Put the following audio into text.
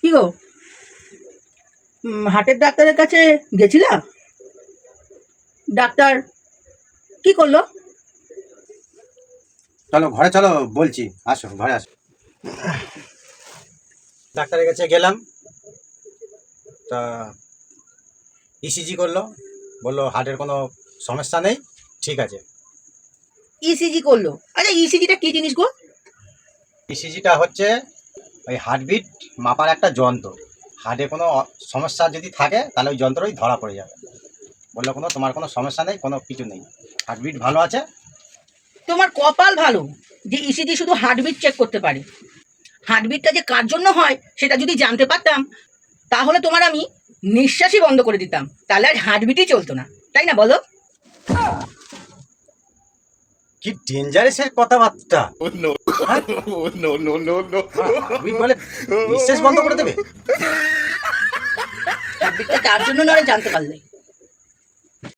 কি গো, হার্টের ডাক্তারের কাছে গেছিলা? ডাক্তার কি করলো? চলো ঘরে চলো, বলছি, আসো ঘরে আসো। ডাক্তারের কাছে গেলাম, তা ইসিজি করলো, বললো হার্টের কোনো সমস্যা নেই, ঠিক আছে। ইসিজি করলো? আচ্ছা, ইসিজিটা কি জিনিস গো? ইসিজিটা হচ্ছে ওই হার্টবিট মাপার একটা যন্ত্র। হার্টে কোনো সমস্যা যদি থাকে তাহলে ওই যন্ত্রই ধরা পড়ে যাবে। বললো তোমার কোনো সমস্যা নেই, কোনো কিছু নেই, হার্টবিট ভালো আছে। তোমার কপাল ভালো যে ইসিজি শুধু হার্টবিট চেক করতে পারে। হার্টবিটটা যে কার জন্য হয় সেটা যদি জানতে পারতাম, তাহলে তোমার আমি নিঃশ্বাসই বন্ধ করে দিতাম, তাহলে আর হার্টবিটই চলতো না, তাই না বলো? কি ডেঞ্জারাসের কথাবার্তা! হ্যাঁ? হার্টবিট বলে নিঃশ্বাস বন্ধ করে দেবে? হার্টবিটটা কার জন্য নয় জানতে পারলে